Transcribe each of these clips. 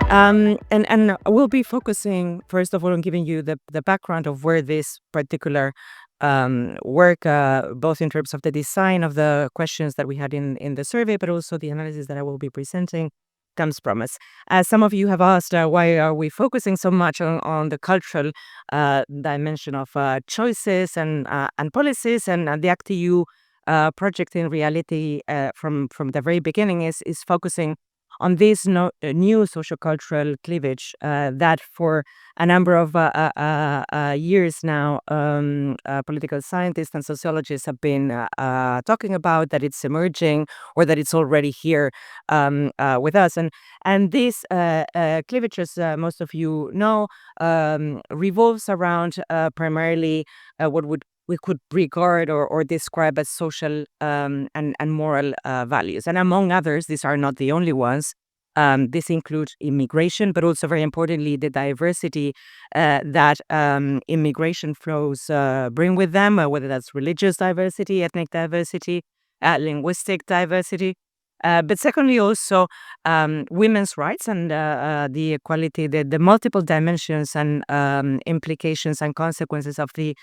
And we'll be focusing first of all on giving you the background of where this particular work, both in terms of the design of the questions that we had in the survey, but also the analysis that I will be presenting, comes from us. As some of you have asked, why are we focusing so much on the cultural dimension of choices and policies, and the ActEU project in reality from the very beginning is focusing on this new sociocultural cleavage that for a number of years now, political scientists and sociologists have been talking about, that it's emerging or that it's already here with us. And this cleavage, as most of you know, revolves around primarily what we could regard or describe as social and moral values. And among others, these are not the only ones. This includes immigration, but also very importantly, the diversity that immigration flows bring with them, whether that's religious diversity, ethnic diversity, linguistic diversity. But secondly, also women's rights and the equality, the multiple dimensions and implications and consequences of the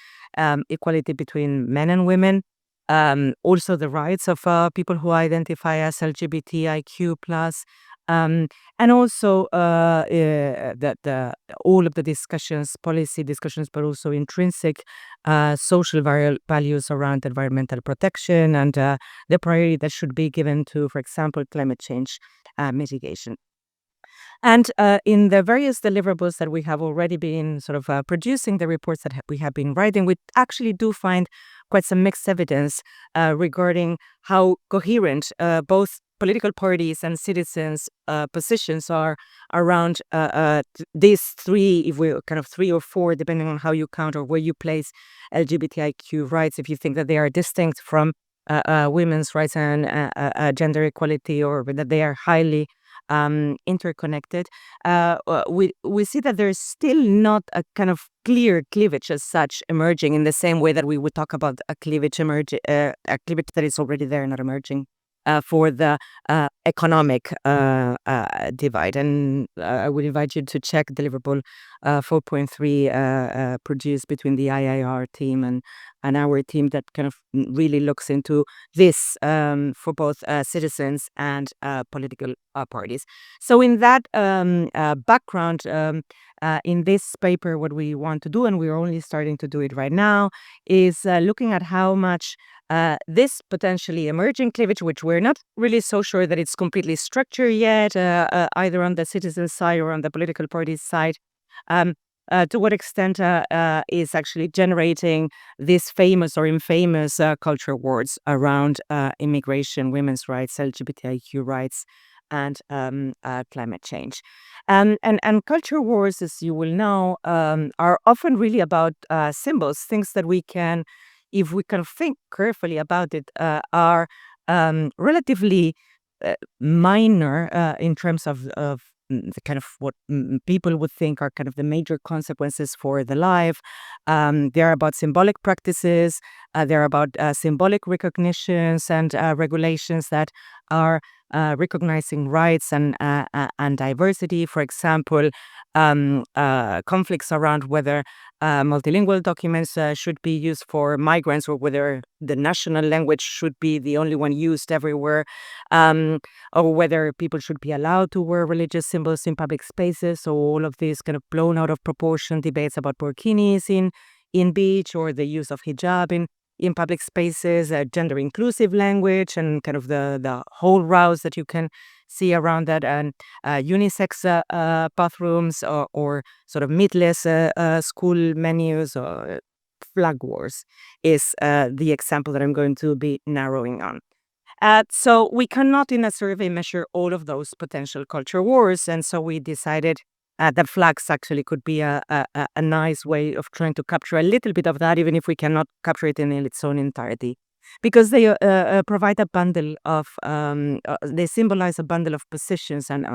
equality between men and women. Also, the rights of people who identify as LGBTIQ plus, and also the all of the discussions, policy discussions, but also intrinsic social values around environmental protection and the priority that should be given to, for example, climate change mitigation. And in the various deliverables that we have already been sort of producing, the reports that we have been writing, we actually do find quite some mixed evidence regarding how coherent both political parties and citizens' positions are around these three, if we kind of three or four, depending on how you count or where you place LGBTIQ rights, if you think that they are distinct from women's rights and gender equality, or that they are highly interconnected. We see that there's still not a kind of clear cleavage as such emerging in the same way that we would talk about a cleavage a cleavage that is already there, not emerging for the economic divide. And I would invite you to check deliverable 4.3 produced between the IIR team and our team, that kind of really looks into this for both citizens and political parties. So in that background, in this paper, what we want to do, and we're only starting to do it right now, is looking at how much this potentially emerging cleavage, which we're not really so sure that it's completely structured yet, either on the citizen side or on the political party side, to what extent is actually generating these famous or infamous culture wars around immigration, women's rights, LGBTIQ rights, and climate change. And culture wars, as you will know, are often really about symbols, things that we can, if we can think carefully about it, are relatively minor in terms of the kind of what people would think are kind of the major consequences for the life. They're about symbolic practices. They're about symbolic recognitions and regulations that are recognizing rights and diversity. For example, conflicts around whether multilingual documents should be used for migrants, or whether the national language should be the only one used everywhere, or whether people should be allowed to wear religious symbols in public spaces. So all of these kind of blown out of proportion debates about burkinis in beach, or the use of hijab in public spaces, gender inclusive language, and kind of the whole rows that you can see around that, and unisex bathrooms, or sort of meatless school menus, or flag wars is the example that I'm going to be narrowing on. So we cannot in a survey measure all of those potential culture wars, and so we decided that flags actually could be a nice way of trying to capture a little bit of that, even if we cannot capture it in its own entirety, because they provide a bundle of, they symbolize a bundle of positions and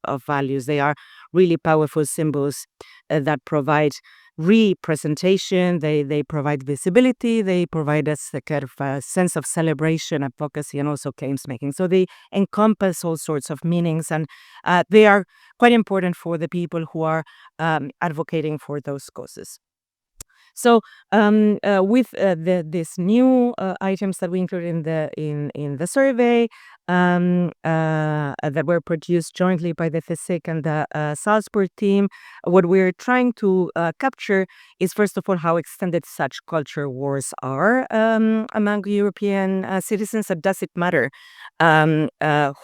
of values. They are really powerful symbols that provide representation, they provide visibility, they provide us a kind of a sense of celebration, advocacy, and also claims making. So they encompass all sorts of meanings, and they are quite important for the people who are advocating for those causes. So with these new items that we included in the survey that were produced jointly by the FISIC and the Salzburg team, what we're trying to capture is, first of all, how extended such culture wars are among European citizens, and does it matter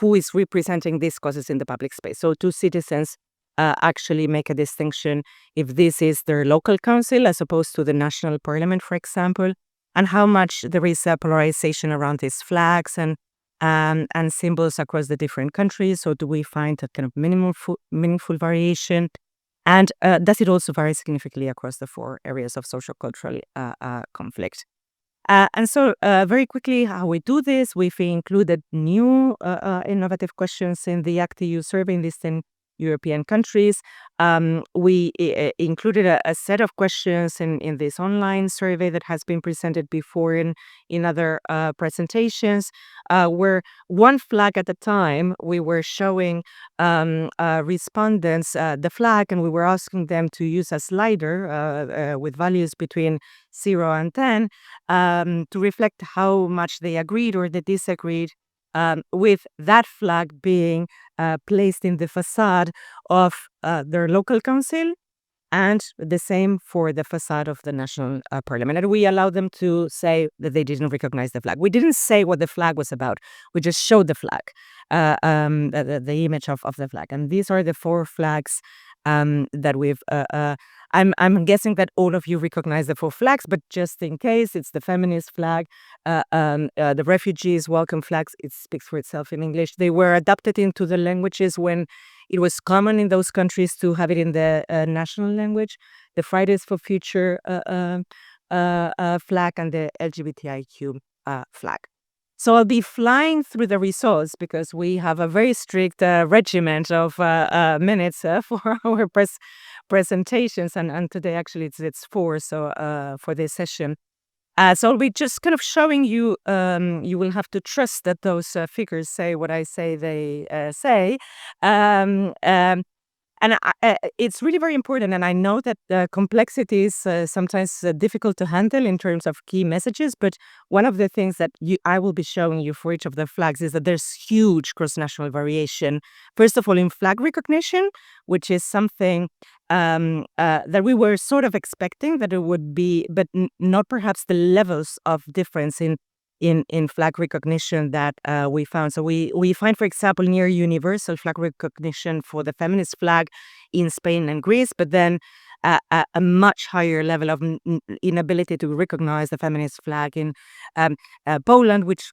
who is representing these causes in the public space. So do citizens actually make a distinction if this is their local council as opposed to the national parliament, for example, and how much there is a polarization around these flags and symbols across the different countries. So do we find a kind of meaningful variation? And does it also vary significantly across the 4 areas of social cultural conflict? And so very quickly, how we do this, we've included new innovative questions in the ActEU survey in these 10 European countries. We included a set of questions in this online survey that has been presented before in other presentations, where one flag at a time, we were showing respondents the flag, and we were asking them to use a slider with values between 0 and 10 to reflect how much they agreed or they disagreed with that flag being placed in the facade of their local council, and the same for the facade of the national parliament. And we allowed them to say that they didn't recognize the flag. We didn't say what the flag was about. We just showed the flag, the image of the flag. And these are the 4 flags that we've I'm guessing that all of you recognize the 4 flags, but just in case, it's the feminist flag, the refugees welcome flags. It speaks for itself in English. They were adapted into the languages when it was common in those countries to have it in the national language. The Fridays for Future flag and the LGBTIQ flag. So I'll be flying through the results because we have a very strict regiment of minutes for our presentations, and today actually it's 4. So for this session, so I'll be just kind of showing you. You will have to trust that those figures say what I say they say. And it's really very important. And I know that the complexity is sometimes difficult to handle in terms of key messages. But one of the things that I will be showing you for each of the flags is that there's huge cross-national variation. First of all, in flag recognition, which is something that we were sort of expecting that it would be, but not perhaps the levels of difference in flag recognition that we found. So we find, for example, near universal flag recognition for the feminist flag in Spain and Greece, but then a much higher level of inability to recognize the feminist flag in Poland, which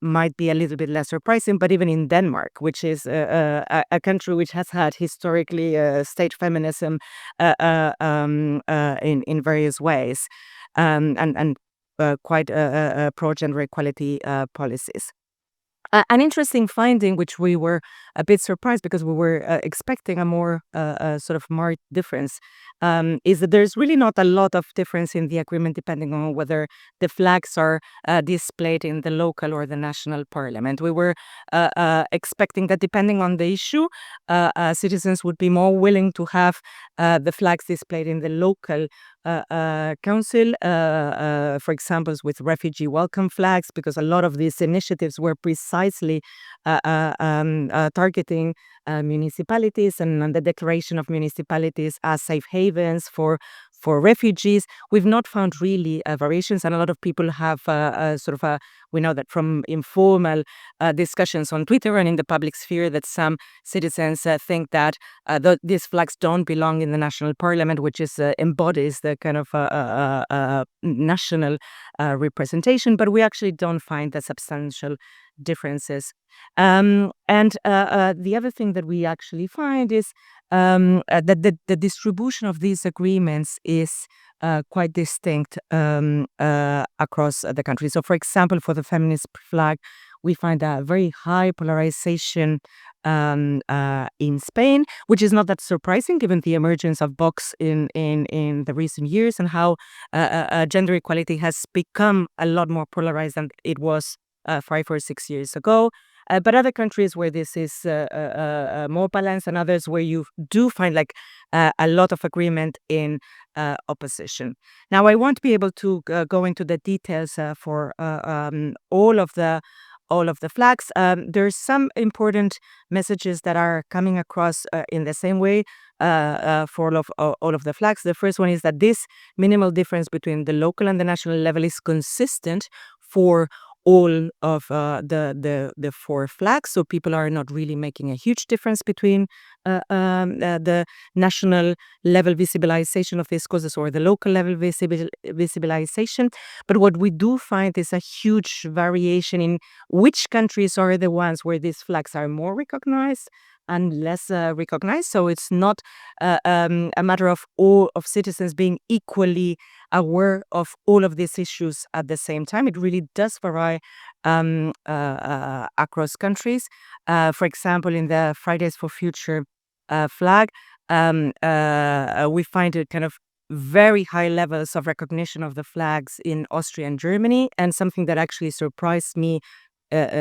might be a little bit less surprising, but even in Denmark, which is a country which has had historically state feminism in various ways, and quite pro-gender equality policies. An interesting finding, which we were a bit surprised because we were expecting a more sort of marked difference, is that there's really not a lot of difference in the agreement depending on whether the flags are displayed in the local or the national parliament. We were expecting that depending on the issue, citizens would be more willing to have the flags displayed in the local council, for example, with refugee welcome flags, because a lot of these initiatives were precisely targeting municipalities and the declaration of municipalities as safe havens for refugees. We've not found really variations, and a lot of people have we know that from informal discussions on Twitter and in the public sphere that some citizens think that these flags don't belong in the national parliament, which is embodies the kind of national representation, but we actually don't find the substantial differences. And the other thing that we actually find is that the distribution of these agreements is quite distinct across the country. So, for example, for the feminist flag, we find a very high polarization in Spain, which is not that surprising given the emergence of Vox in the recent years and how gender equality has become a lot more polarized than it was 5 or 6 years ago. But other countries where this is more balanced, and others where you do find like a lot of agreement in opposition. Now, I won't be able to go into the details for all of the flags. There's some important messages that are coming across in the same way for all of the flags. The first one is that this minimal difference between the local and the national level is consistent for all of the four flags. So people are not really making a huge difference between the national level visibilization of these causes or the local level visibilization. But what we do find is a huge variation in which countries are the ones where these flags are more recognized and less recognized. So it's not a matter of all of citizens being equally aware of all of these issues at the same time. It really does vary across countries. For example, in the Fridays for Future flag, we find it kind of very high levels of recognition of the flags in Austria and Germany, and something that actually surprised me,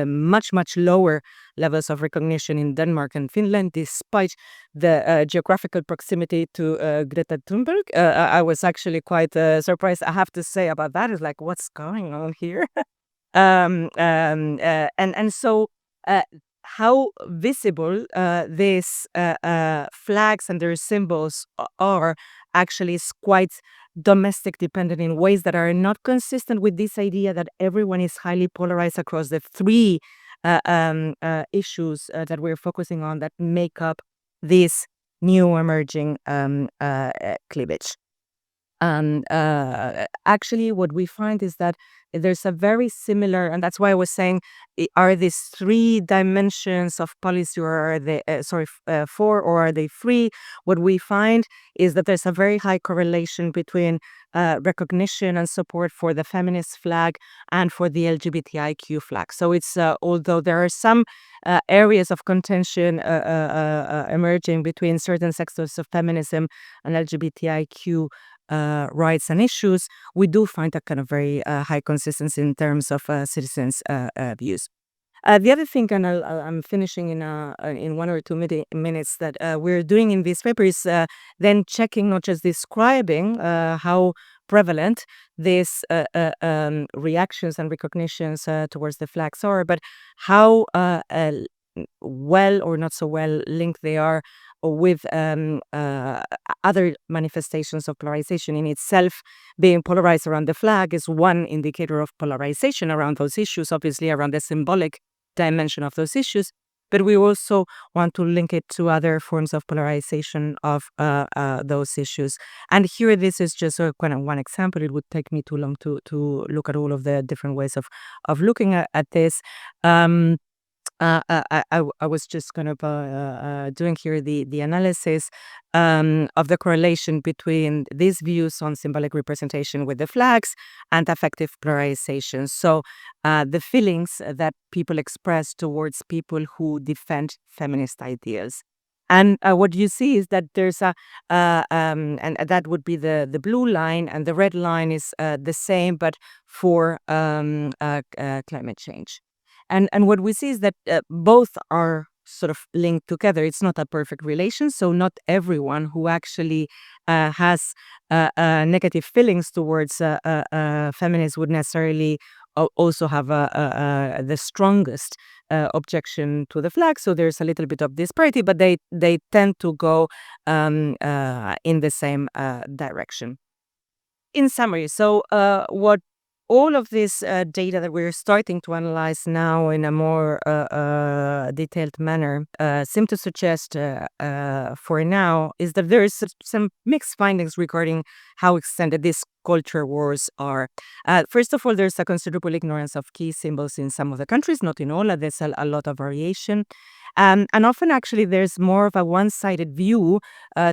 much lower levels of recognition in Denmark and Finland, despite the geographical proximity to Greta Thunberg. I was actually quite surprised, I have to say, about that. It's like, what's going on here? And so how visible these flags and their symbols are actually is quite domestic dependent in ways that are not consistent with this idea that everyone is highly polarized across the three issues that we're focusing on that make up this new emerging cleavage. Actually, what we find is that there's a very similar, and that's why I was saying, are these three dimensions of policy, or are they, four, or are they three? What we find is that there's a very high correlation between recognition and support for the feminist flag and for the LGBTIQ flag. So it's, although there are some areas of contention emerging between certain sectors of feminism and LGBTIQ rights and issues, we do find a kind of very high consistency in terms of citizens' views. The other thing, and I'm finishing in 1 or 2 minutes, that we're doing in this paper is then checking, not just describing how prevalent these reactions and recognitions towards the flags are, but how well or not so well linked they are with other manifestations of polarization. In itself, being polarized around the flag is one indicator of polarization around those issues, obviously around the symbolic dimension of those issues, but we also want to link it to other forms of polarization of those issues. And here, this is just a kind of one example. It would take me too long to look at all of the different ways of looking at this. I was just kind of doing here the analysis of the correlation between these views on symbolic representation with the flags and affective polarization. So the feelings that people express towards people who defend feminist ideals. And what you see is that there's and that would be the blue line, and the red line is the same, but for climate change. And what we see is that both are sort of linked together. It's not a perfect relation. So not everyone who actually has negative feelings towards feminists would necessarily also have the strongest objection to the flag. So there's a little bit of disparity, but they tend to go in the same direction. In summary, so what all of this data that we're starting to analyze now in a more detailed manner seem to suggest for now is that there is some mixed findings regarding how extended these culture wars are. First of all, there's a considerable ignorance of key symbols in some of the countries, not in all. There's a lot of variation. And often, actually, there's more of a one-sided view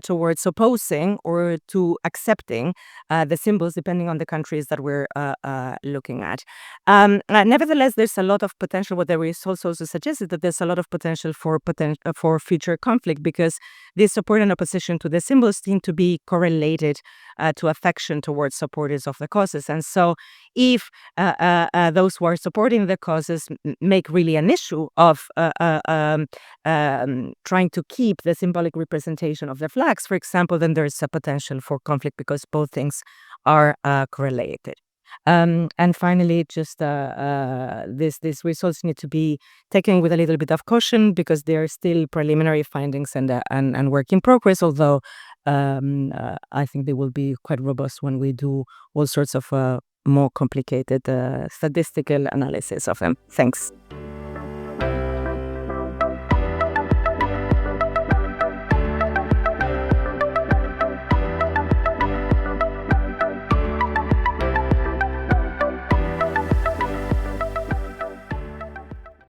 towards opposing or to accepting the symbols, depending on the countries that we're looking at. Nevertheless, there's a lot of potential. What the results also suggested that there's a lot of potential for future conflict, because this support and opposition to the symbols seem to be correlated to affection towards supporters of the causes. And so if those who are supporting the causes make really an issue of trying to keep the symbolic representation of the flags, for example, then there's a potential for conflict because both things are correlated. And finally, just these results need to be taken with a little bit of caution, because they are still preliminary findings and work in progress. Although I think they will be quite robust when we do all sorts of more complicated statistical analysis of them. Thanks.